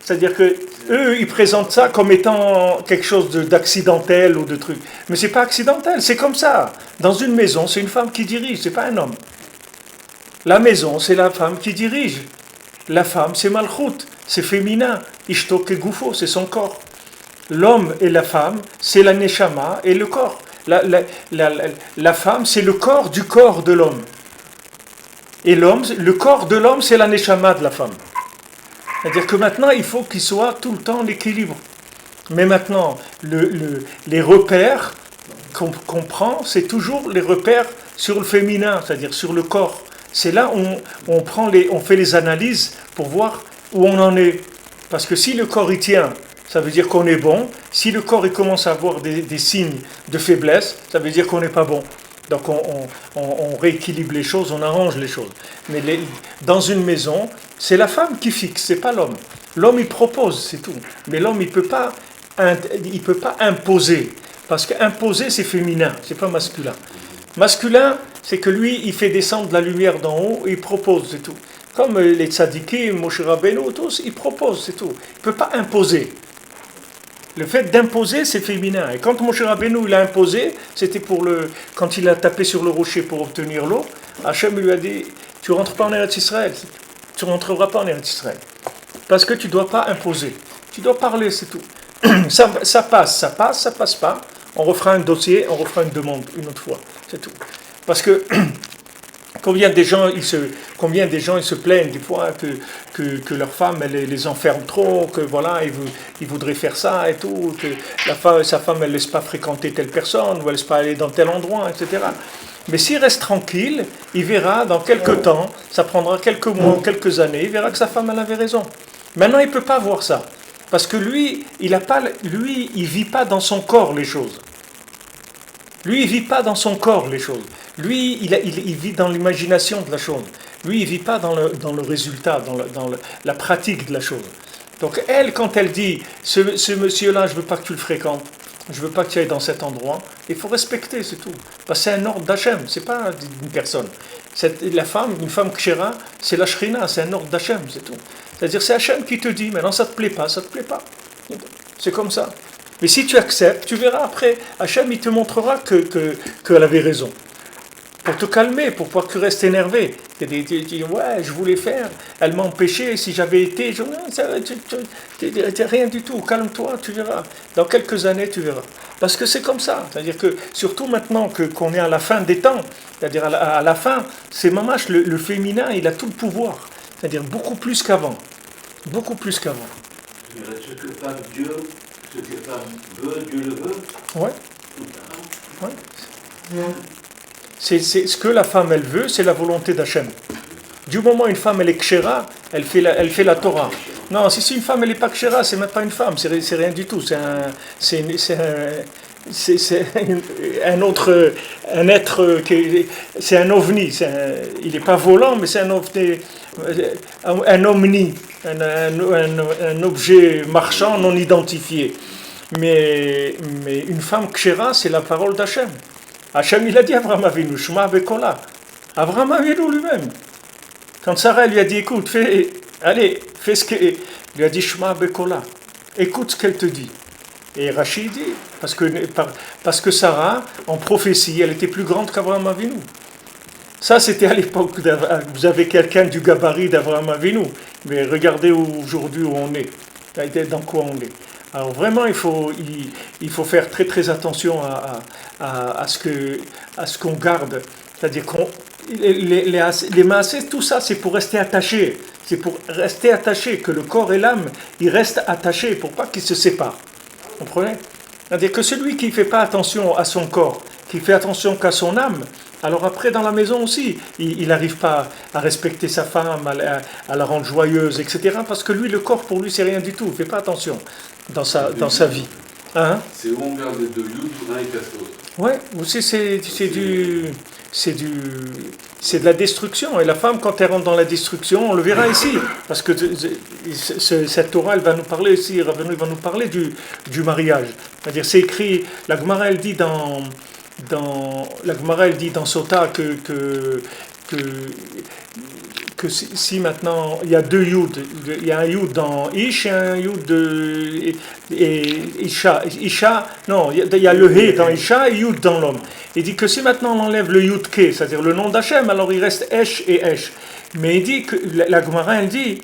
C'est-à-dire que eux, ils présentent ça comme étant quelque chose d'accidentel ou de truc. Mais c'est pas accidentel, c'est comme ça. Dans une maison, c'est une femme qui dirige, c'est pas un homme. La maison, c'est la femme qui dirige. La femme, c'est Malchut, c'est féminin. Ishto ke gufo, c'est son corps. L'homme et la femme, c'est la neshama et le corps. La femme, c'est le corps du corps de l'homme. Et le corps de l'homme, c'est la neshama de la femme. C'est-à-dire que maintenant, il faut qu'il soit tout le temps en équilibre. Mais maintenant, les repères qu'on prend, c'est toujours les repères sur le féminin, c'est-à-dire sur le corps. C'est là où on fait les analyses pour voir où on en est. Parce que si le corps y tient, ça veut dire qu'on est bon. Si le corps il commence à avoir des signes de faiblesse, ça veut dire qu'on n'est pas bon. Donc on rééquilibre les choses, on arrange les choses. Mais dans une maison, c'est la femme qui fixe, c'est pas l'homme. L'homme il propose, c'est tout. Mais l'homme il peut pas imposer, parce qu'imposer c'est féminin, c'est pas masculin. Masculin, c'est que lui il fait descendre la lumière d'en haut et il propose, c'est tout. Comme les tzadikim, Moshe Rabbeinu, tous, ils proposent, c'est tout. Il peut pas imposer. Le fait d'imposer, c'est féminin. Et quand Moshe Rabbeinu il a imposé, c'était quand il a tapé sur le rocher pour obtenir l'eau, Hachem lui a dit, tu rentres pas en Eretz Israël, tu rentreras pas en Eretz Israël. Parce que tu dois pas imposer. Tu dois parler, c'est tout. Ça passe pas. On refera un dossier, on refera une demande une autre fois. C'est tout. Parce que combien des gens ils se plaignent des fois que leur femme elle les enferme trop, que voilà ils voudraient faire ça et tout, que sa femme elle laisse pas fréquenter telle personne ou elle laisse pas aller dans tel endroit, etc. Mais s'il reste tranquille, il verra dans quelques temps, ça prendra quelques mois, quelques années, il verra que sa femme elle avait raison. Maintenant il peut pas voir ça parce que lui il vit pas dans son corps les choses. Lui il vit pas dans son corps les choses. Lui, il vit dans l'imagination de la chose. Lui, il ne vit pas dans le résultat, dans la pratique de la chose. Donc elle, quand elle dit, ce monsieur-là, je ne veux pas que tu le fréquentes, je ne veux pas que tu ailles dans cet endroit, il faut respecter, c'est tout. Parce que c'est un ordre d'Hachem, ce n'est pas d'une personne. Une femme kshera, c'est la shrina, c'est un ordre d'Hachem, c'est tout. C'est-à-dire, c'est Hachem qui te dit, maintenant ça ne te plaît pas, ça ne te plaît pas. C'est comme ça. Mais si tu acceptes, tu verras après, Hachem, il te montrera qu'elle avait raison. Pour te calmer, pour pas que tu restes énervé. Tu dis, ouais, je voulais faire, elle m'a empêché, si j'avais été, rien du tout, calme-toi, tu verras. Dans quelques années, tu verras. Parce que c'est comme ça. C'est-à-dire que, surtout maintenant qu'on est à la fin des temps, c'est-à-dire à la fin, c'est mamash, le féminin, il a tout le pouvoir. C'est-à-dire beaucoup plus qu'avant. beaucoup plus qu'avant. Ce que femme Dieu, ce que femme veut, Dieu le veut. Ouais. Ouais. C'est ce que la femme elle veut, c'est la volonté d'Hachem. Du moment où une femme elle est kshera, elle fait la Torah. Non, si une femme elle n'est pas kshera, c'est même pas une femme, c'est rien du tout. C'est un autre, un être, c'est un ovni. Il n'est pas volant, mais c'est un ovni, un omni, un objet marchand non identifié. Mais une femme kshera, c'est la parole d'Hachem. Hachem, il a dit à Abraham Avinu, Shema Bekola. Abraham Avinu lui-même. Quand Sarah lui a dit, écoute, fais ce qu'elle... Il lui a dit, Shema Bekola. Écoute ce qu'elle te dit. Et Rachid dit, parce que Sarah, en prophétie, elle était plus grande qu'Abraham Avinu. Ça, c'était à l'époque, vous avez quelqu'un du gabarit d'Abraham Avinu. Mais regardez aujourd'hui où on est. Dans quoi on est. Alors vraiment, il faut faire très très attention à ce qu'on garde. C'est-à-dire les maasés, tout ça, c'est pour rester attaché. C'est pour rester attaché, que le corps et l'âme, ils restent attachés pour pas qu'ils se séparent. Vous comprenez? C'est-à-dire que celui qui ne fait pas attention à son corps, qui fait attention qu'à son âme, alors après dans la maison aussi, il n'arrive pas à respecter sa femme, à la rendre joyeuse, etc. Parce que lui, le corps, pour lui, c'est rien du tout. Il ne fait pas attention dans sa vie. Hein? C'est où on garde les deux youds, un et casse l'autre. Ouais, aussi c'est de la destruction. Et la femme, quand elle rentre dans la destruction, on le verra ici. Parce que cette Torah, elle va nous parler ici, Rabbeinu va nous parler du mariage. C'est-à-dire, c'est écrit, la Gemara, elle dit dans Sota que si maintenant il y a deux yud, il y a un yud dans Ish et un yud de Isha. Non, il y a le He dans Isha et yud dans l'homme. Il dit que si maintenant on enlève le yud Ke, c'est-à-dire le nom d'Hachem, alors il reste Esh et Esh. Mais il dit que la Gemara, elle dit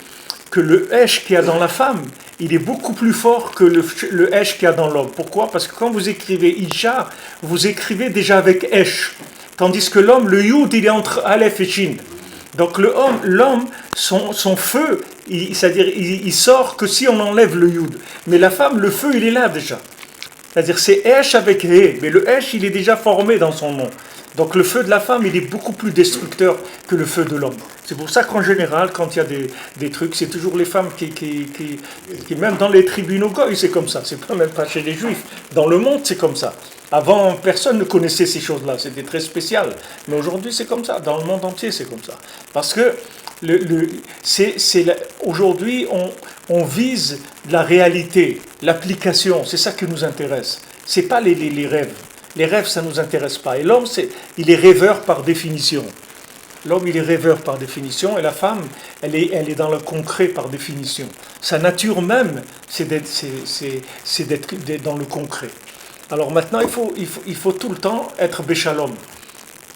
que le Esh qu'il y a dans la femme, il est beaucoup plus fort que le Esh qu'il y a dans l'homme. Pourquoi? Parce que quand vous écrivez Isha, vous écrivez déjà avec Esh. Tandis que l'homme, le Yud, il est entre Aleph et Shin. Donc l'homme, son feu, c'est-à-dire il sort que si on enlève le Yud. Mais la femme, le feu, il est là déjà. C'est-à-dire c'est Esh avec He, mais le Esh, il est déjà formé dans son nom. Donc le feu de la femme, il est beaucoup plus destructeur que le feu de l'homme. C'est pour ça qu'en général, quand il y a des trucs, c'est toujours les femmes qui même dans les tribunaux goy, c'est comme ça. C'est pas même pas chez les juifs. Dans le monde, c'est comme ça. Avant, personne ne connaissait ces choses-là. C'était très spécial. Mais aujourd'hui, c'est comme ça. Dans le monde entier, c'est comme ça. Parce que aujourd'hui, on vise la réalité, l'application. C'est ça qui nous intéresse. C'est pas les rêves. Les rêves, ça ne nous intéresse pas. Et l'homme, il est rêveur par définition. L'homme, il est rêveur par définition, et la femme, elle est dans le concret par définition. Sa nature même, c'est d'être dans le concret. Alors maintenant, il faut tout le temps être Béchalom.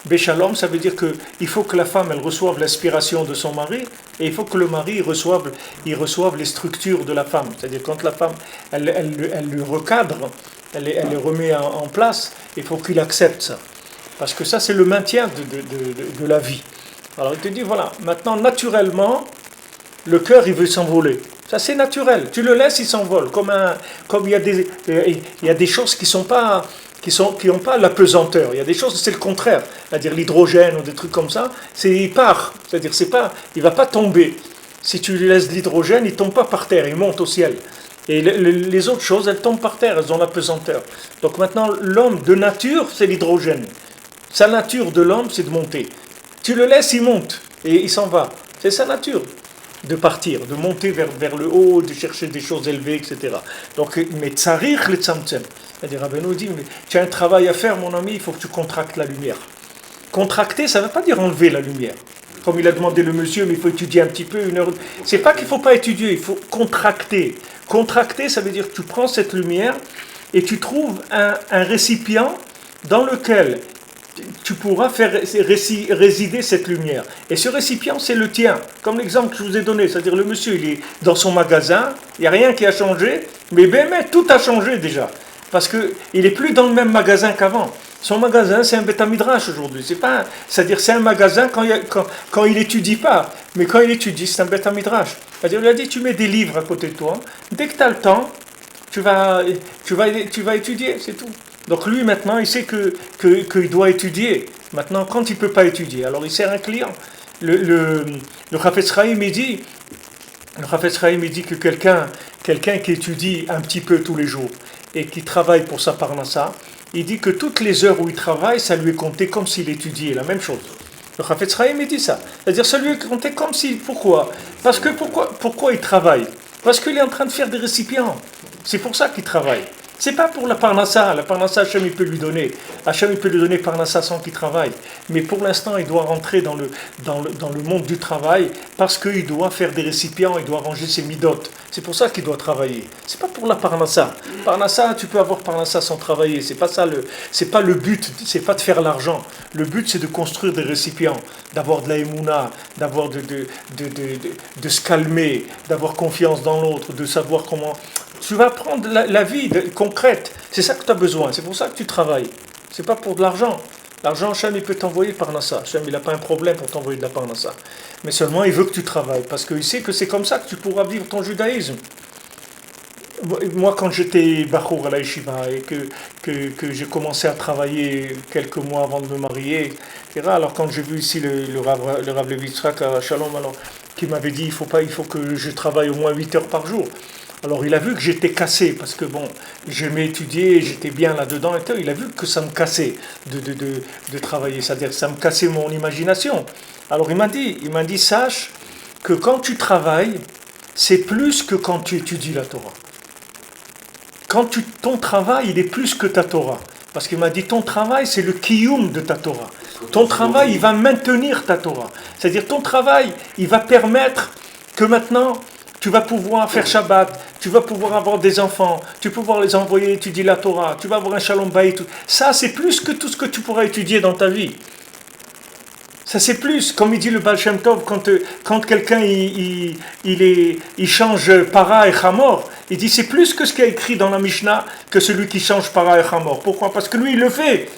Béchalom, ça veut dire qu'il faut que la femme, elle reçoive l'inspiration de son mari, et il faut que le mari reçoive les structures de la femme. C'est-à-dire quand la femme, elle le recadre, elle le remet en place, il faut qu'il accepte ça. Parce que ça, c'est le maintien de la vie. Alors il te dit, voilà, maintenant, naturellement, le cœur, il veut s'envoler. Ça, c'est naturel. Tu le laisses, il s'envole. Comme il y a des choses qui n'ont pas la pesanteur. Il y a des choses, c'est le contraire. C'est-à-dire l'hydrogène ou des trucs comme ça, il part. C'est-à-dire, il ne va pas tomber. Si tu lui laisses de l'hydrogène, il ne tombe pas par terre, il monte au ciel. Et les autres choses, elles tombent par terre, elles ont la pesanteur. Donc maintenant, l'homme de nature, c'est l'hydrogène. Sa nature de l'homme, c'est de monter. Tu le laisses, il monte et il s'en va. C'est sa nature de partir, de monter vers le haut, de chercher des choses élevées, etc. Donc, mais tsarir le tzamtzem. C'est-à-dire, Rabbeinu dit, mais tu as un travail à faire, mon ami, il faut que tu contractes la lumière. Contracter, ça ne veut pas dire enlever la lumière. Comme il a demandé le monsieur, mais il faut étudier un petit peu, une heure. C'est pas qu'il ne faut pas étudier, il faut contracter. Contracter, ça veut dire que tu prends cette lumière et tu trouves un récipient dans lequel tu pourras faire résider cette lumière. Et ce récipient, c'est le tien. Comme l'exemple que je vous ai donné, c'est-à-dire le monsieur, il est dans son magasin, il n'y a rien qui a changé, mais tout a changé déjà. Parce qu'il n'est plus dans le même magasin qu'avant. Son magasin, c'est un Beth Midrash aujourd'hui. C'est-à-dire, c'est un magasin quand il étudie pas. Mais quand il étudie, c'est un Beth Midrash. C'est-à-dire, il a dit, tu mets des livres à côté de toi. Dès que tu as le temps, tu vas étudier, c'est tout. Donc lui, maintenant, il sait qu'il doit étudier. Maintenant, quand il ne peut pas étudier, alors il sert un client. Le Chafetz Chaim, il dit que quelqu'un qui étudie un petit peu tous les jours et qui travaille pour sa parnassa, il dit que toutes les heures où il travaille, ça lui est compté comme s'il étudiait, la même chose. Le Chafetz Chaim, il dit ça. C'est-à-dire, ça lui est compté comme s'il... Pourquoi ? Parce que pourquoi il travaille ? Parce qu'il est en train de faire des récipients. C'est pour ça qu'il travaille. C'est pas pour la parnassa. La parnassa, Hachem, il peut lui donner. Hachem, il peut lui donner parnassa sans qu'il travaille. Mais pour l'instant, il doit rentrer dans le monde du travail parce qu'il doit faire des récipients, il doit ranger ses midotes. C'est pour ça qu'il doit travailler. C'est pas pour la parnassa. Parnassa, tu peux avoir parnassa sans travailler. C'est pas le but. C'est pas de faire l'argent. Le but, c'est de construire des récipients, d'avoir de la émouna, d'avoir de se calmer, d'avoir confiance dans l'autre, de savoir comment... Tu vas prendre la vie concrète. C'est ça que tu as besoin. C'est pour ça que tu travailles. C'est pas pour de l'argent. L'argent, Hachem, il peut t'envoyer parnassa. Hachem, il n'a pas un problème pour t'envoyer de la parnassa. Mais seulement, il veut que tu travailles. Parce qu'il sait que c'est comme ça que tu pourras vivre ton judaïsme. Moi, quand j'étais Bachour à la Yeshiva et que j'ai commencé à travailler quelques mois avant de me marier, etc., alors quand j'ai vu ici le Rav Levi Yitzhak à Shalom, alors, qui m'avait dit il faut que je travaille au moins 8 heures par jour. Alors il a vu que j'étais cassé, parce que bon, j'aimais étudier, j'étais bien là-dedans, et tout. Il a vu que ça me cassait de travailler, c'est-à-dire que ça me cassait mon imagination. Alors il m'a dit, sache que quand tu travailles, c'est plus que quand tu étudies la Torah. Ton travail, il est plus que ta Torah. Parce qu'il m'a dit, ton travail, c'est le kiyum de ta Torah. Ton travail, il va maintenir ta Torah. C'est-à-dire, ton travail, il va permettre que maintenant... Tu vas pouvoir faire Shabbat, tu vas pouvoir avoir des enfants, tu vas pouvoir les envoyer étudier la Torah, tu vas avoir un Shalom Bayit. Ça, c'est plus que tout ce que tu pourras étudier dans ta vie. Ça, c'est plus, comme il dit le Baal Shem Tov, quand quelqu'un il change para et chamor, il dit c'est plus que ce qui est écrit dans la Mishnah que celui qui change para et chamor. Pourquoi ? Parce que lui, il le fait.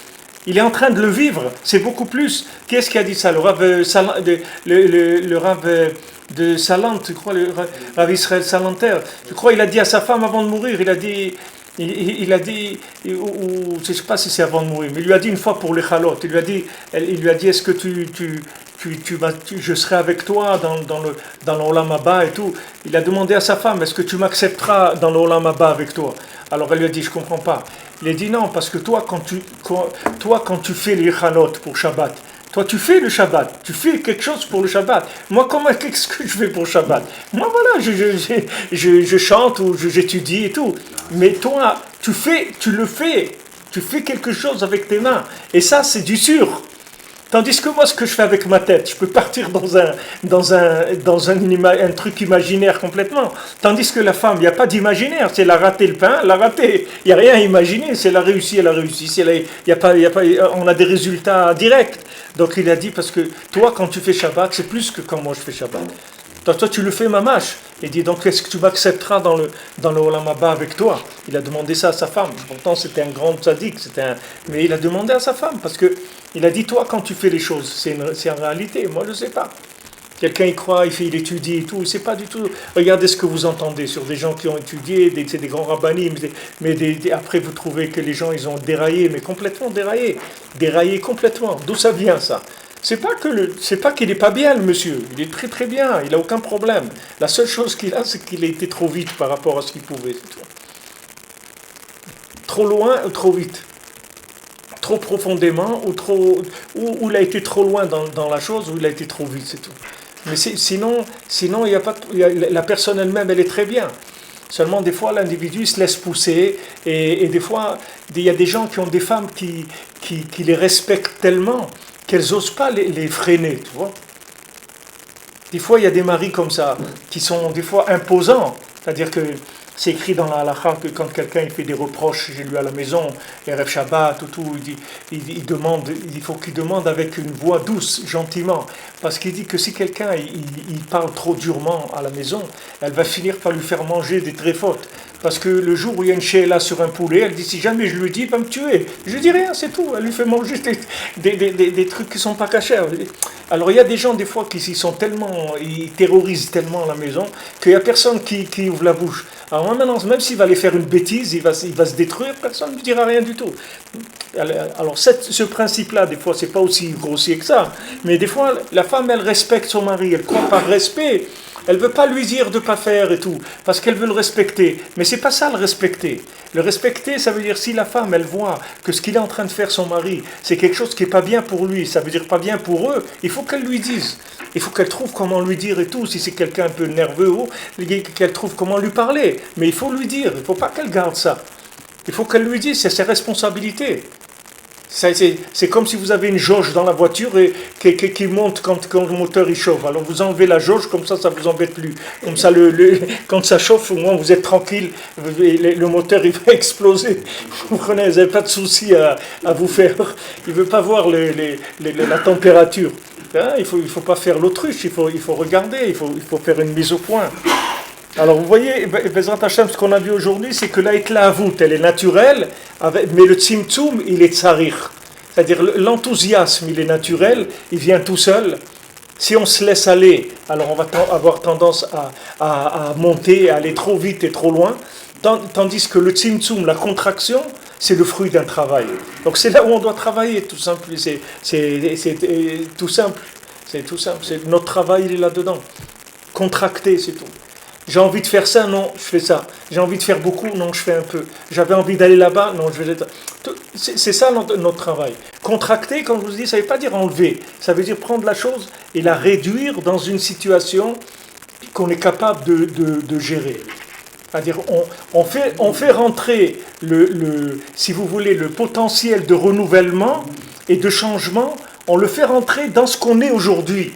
Il est en train de le vivre. C'est beaucoup plus. Qui est-ce qui a dit ça ? Le Rav de Salant, tu crois, le Rav Israël Salanter, je crois, il a dit à sa femme avant de mourir, il a dit, ou je ne sais pas si c'est avant de mourir, mais il lui a dit une fois pour les chalot, il lui a dit est-ce que je serai avec toi dans l'Olam Haba et tout. Il a demandé à sa femme, est-ce que tu m'accepteras dans l'Olam Haba avec toi ? Alors elle lui a dit, je ne comprends pas. Il a dit non, parce que toi, quand tu fais les chalot pour Shabbat, toi, tu fais le Shabbat, tu fais quelque chose pour le Shabbat. Moi, qu'est-ce que je fais pour le Shabbat ? Moi, voilà, je chante ou j'étudie et tout. Mais toi, tu fais quelque chose avec tes mains. Et ça, c'est du sûr. Tandis que moi, ce que je fais avec ma tête, je peux partir dans un truc imaginaire complètement. Tandis que la femme, il n'y a pas d'imaginaire. C'est elle a raté le pain, elle a raté. Il n'y a rien à imaginer. C'est elle a réussi, elle a réussi. On a des résultats directs. Donc il a dit, parce que toi, quand tu fais Shabbat, c'est plus que quand moi je fais Shabbat. Toi, tu le fais mamash. Il dit, donc est-ce que tu m'accepteras dans le Olam Haba avec toi ? Il a demandé ça à sa femme. Pourtant, c'était un grand tzaddik. Mais il a demandé à sa femme, parce que il a dit, toi, quand tu fais les choses, c'est en réalité. Moi, je ne sais pas. Quelqu'un y croit, il étudie et tout. Il ne sait pas du tout. Regardez ce que vous entendez sur des gens qui ont étudié, c'est des grands rabbinim. Mais après, vous trouvez que les gens, ils ont déraillé, mais complètement déraillé. Déraillé complètement. D'où ça vient, ça ? C'est pas qu'il n'est pas bien, le monsieur. Il est très très bien. Il n'a aucun problème. La seule chose qu'il a, c'est qu'il a été trop vite par rapport à ce qu'il pouvait. C'est tout. Trop loin ou trop vite. Trop profondément ou il a été trop loin dans la chose ou il a été trop vite, c'est tout. Mais sinon la personne elle-même, elle est très bien. Seulement, des fois, l'individu se laisse pousser et des fois, il y a des gens qui ont des femmes qui les respectent tellement qu'elles n'osent pas les freiner, tu vois. Des fois, il y a des maris comme ça qui sont des fois imposants, c'est-à-dire que c'est écrit dans la halakha que quand quelqu'un il fait des reproches chez lui à la maison, Erev Shabbat, il faut qu'il demande avec une voix douce, gentiment. Parce qu'il dit que si quelqu'un il parle trop durement à la maison, elle va finir par lui faire manger des tréfotes. Parce que le jour où il y a une sheila sur un poulet, elle dit si jamais je lui dis, il va me tuer. Je lui dis rien, c'est tout. Elle lui fait manger des trucs qui ne sont pas cachers. Alors il y a des gens des fois qui sont tellement, ils terrorisent tellement la maison qu'il n'y a personne qui ouvre la bouche. Alors moi, maintenant, même s'il va aller faire une bêtise, il va se détruire, personne ne lui dira rien du tout. Alors ce principe-là, des fois, c'est pas aussi grossier que ça. Mais des fois, la femme, elle respecte son mari, elle croit par respect. Elle ne veut pas lui dire de ne pas faire et tout, parce qu'elle veut le respecter. Mais c'est pas ça le respecter. Le respecter, ça veut dire si la femme, elle voit que ce qu'il est en train de faire son mari, c'est quelque chose qui n'est pas bien pour lui, ça veut dire pas bien pour eux, il faut qu'elle lui dise. Il faut qu'elle trouve comment lui dire et tout, si c'est quelqu'un un peu nerveux, qu'elle trouve comment lui parler. Mais il faut lui dire, il ne faut pas qu'elle garde ça. Il faut qu'elle lui dise, c'est ses responsabilités. C'est comme si vous avez une jauge dans la voiture et qui monte quand le moteur il chauffe. Alors vous enlevez la jauge, comme ça ne vous embête plus. Comme ça, quand ça chauffe, au moins vous êtes tranquille, le moteur il va exploser. Vous comprenez, vous n'avez pas de souci à vous faire. Il ne veut pas voir la température. Hein, il faut pas faire l'autruche, il faut regarder, il faut faire une mise au point. Alors vous voyez, Bezrat Hashem, ce qu'on a vu aujourd'hui, c'est que l'Aitlaavout, elle est naturelle, mais le Tzimtzum, il est tsarir. C'est-à-dire l'enthousiasme, il est naturel, il vient tout seul. Si on se laisse aller, alors on va avoir tendance à monter, à aller trop vite et trop loin, tandis que le Tzimtzum, la contraction, c'est le fruit d'un travail. Donc c'est là où on doit travailler, tout simple. C'est tout simple. C'est tout simple. Notre travail, il est là-dedans. Contracter, c'est tout. J'ai envie de faire ça, non, je fais ça. J'ai envie de faire beaucoup, non, je fais un peu. J'avais envie d'aller là-bas, non, je vais... C'est ça notre travail. Contracter, comme je vous dis, ça ne veut pas dire enlever. Ça veut dire prendre la chose et la réduire dans une situation qu'on est capable de gérer. C'est-à-dire, on fait rentrer, si vous voulez, le potentiel de renouvellement et de changement, on le fait rentrer dans ce qu'on est aujourd'hui.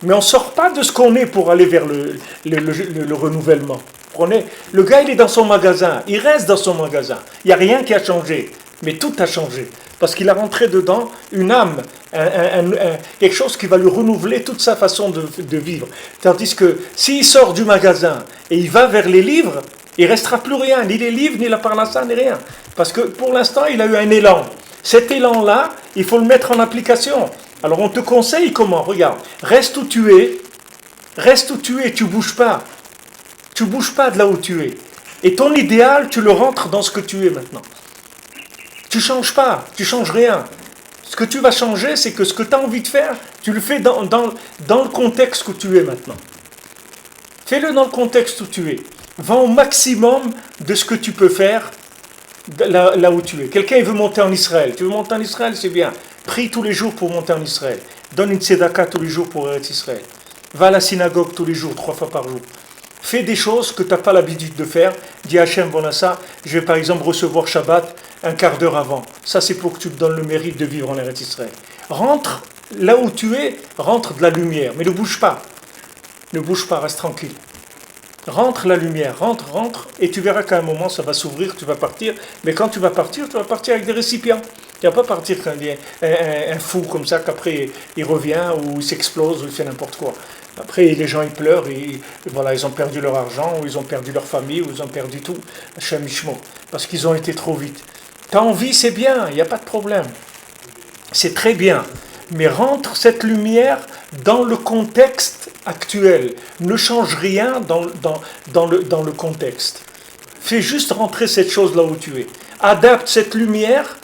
Mais on ne sort pas de ce qu'on est pour aller vers le renouvellement. Prenez, le gars, il est dans son magasin, il reste dans son magasin. Il n'y a rien qui a changé, mais tout a changé. Parce qu'il a rentré dedans une âme, quelque chose qui va lui renouveler toute sa façon de vivre. Tandis que s'il sort du magasin et il va vers les livres, il ne restera plus rien, ni les livres, ni la parnassa, ni rien. Parce que pour l'instant, il a eu un élan. Cet élan-là, il faut le mettre en application. Alors on te conseille comment? Regarde, reste où tu es, tu ne bouges pas. Tu ne bouges pas de là où tu es. Et ton idéal, tu le rentres dans ce que tu es maintenant. Tu ne changes pas, tu ne changes rien. Ce que tu vas changer, c'est que ce que tu as envie de faire, tu le fais dans le contexte où tu es maintenant. Fais-le dans le contexte où tu es. Va au maximum de ce que tu peux faire là où tu es. Quelqu'un il veut monter en Israël. Tu veux monter en Israël, c'est bien. Prie tous les jours pour monter en Israël. Donne une tzedaka tous les jours pour être Israël. Va à la synagogue tous les jours, 3 fois par jour. Fais des choses que tu n'as pas l'habitude de faire. Dis à Hachem, bon, ça, je vais par exemple recevoir Shabbat un quart d'heure avant. Ça, c'est pour que tu te donnes le mérite de vivre en Eretz Israël. Rentre là où tu es, rentre de la lumière. Mais ne bouge pas. Ne bouge pas, reste tranquille. Rentre la lumière, rentre, et tu verras qu'à un moment, ça va s'ouvrir, tu vas partir. Mais quand tu vas partir avec des récipients. Tu ne vas pas partir quand il y a un fou comme ça, qu'après il revient, ou il s'explose, ou il fait n'importe quoi. Après, les gens, ils pleurent, et voilà, ils ont perdu leur argent, ou ils ont perdu leur famille, ou ils ont perdu tout. Hachem Ishmo, parce qu'ils ont été trop vite. Tu as envie, c'est bien, il n'y a pas de problème. C'est très bien. Mais rentre cette lumière dans le contexte actuel. Ne change rien dans le contexte. Fais juste rentrer cette chose là où tu es. Adapte cette lumière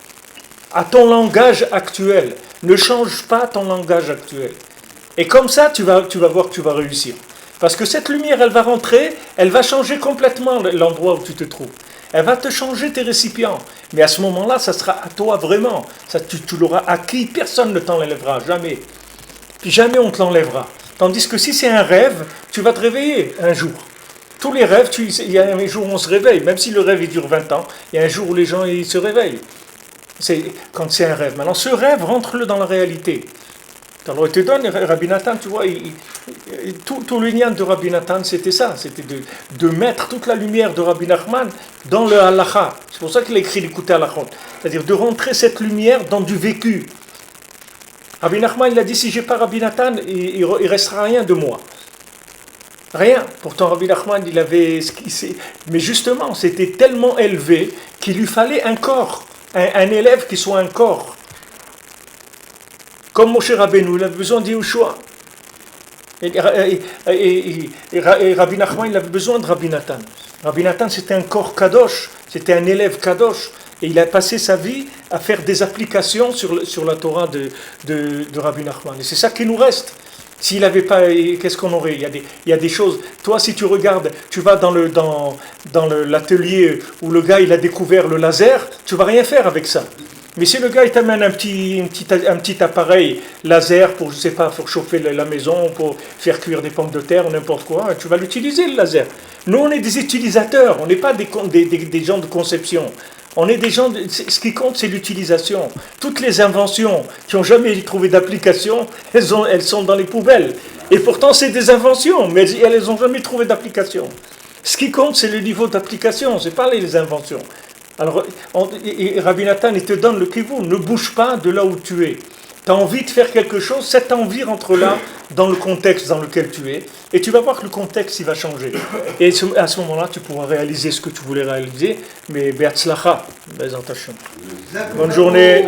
à ton langage actuel. Ne change pas ton langage actuel. Et comme ça, tu vas voir que tu vas réussir. Parce que cette lumière, elle va rentrer, elle va changer complètement l'endroit où tu te trouves. Elle va te changer tes récipients. Mais à ce moment-là, ça sera à toi vraiment. Ça, tu l'auras acquis, personne ne t'enlèvera, jamais. Puis jamais on te l'enlèvera. Tandis que si c'est un rêve, tu vas te réveiller un jour. Tous les rêves, il y a un jour où on se réveille. Même si le rêve il dure 20 ans, il y a un jour où les gens ils se réveillent. Quand c'est un rêve. Maintenant, ce rêve, rentre-le dans la réalité. Alors, il te donne, Rabbi Nathan, tu vois, tout le lien de Rabbi Nathan, c'était ça. C'était de mettre toute la lumière de Rabbi Nachman dans le halakha. C'est pour ça qu'il a écrit l'écouter halachot. C'est-à-dire de rentrer cette lumière dans du vécu. Rabbi Nachman, il a dit, si j'ai pas Rabbi Nathan, il restera rien de moi. Rien. Pourtant, Rabbi Nachman, il avait... Mais justement, c'était tellement élevé qu'il lui fallait un corps, un élève qui soit un corps. Comme Moshe Rabbeinu, il avait besoin d'Yehoshua. Et Rabbi Nachman, il avait besoin de Rabbi Nathan. Rabbi Nathan, c'était un corps kadosh, c'était un élève kadosh. Et il a passé sa vie à faire des applications sur la Torah de Rabbi Nachman. Et c'est ça qui nous reste. S'il n'avait pas, qu'est-ce qu'on aurait? Il y a des choses. Toi, si tu regardes, tu vas dans l'atelier où le gars il a découvert le laser, tu vas rien faire avec ça. Mais si le gars il t'amène un petit appareil laser pour, je sais pas, pour chauffer la maison, pour faire cuire des pommes de terre, n'importe quoi, tu vas l'utiliser le laser. Nous, on est des utilisateurs, on n'est pas des gens de conception. On est des gens, ce qui compte, c'est l'utilisation. Toutes les inventions qui n'ont jamais trouvé d'application, elles sont dans les poubelles. Et pourtant, c'est des inventions, mais elles n'ont jamais trouvé d'application. Ce qui compte, c'est le niveau d'application, ce n'est pas les inventions. Alors, Rabbi Nathan, il te donne le kivou, ne bouge pas de là où tu es. Tu as envie de faire quelque chose, cette envie rentre là, dans le contexte dans lequel tu es, et tu vas voir que le contexte, il va changer. Et à ce moment-là, tu pourras réaliser ce que tu voulais réaliser, mais be'atzlacha, Bezat Hashem. Bonne journée.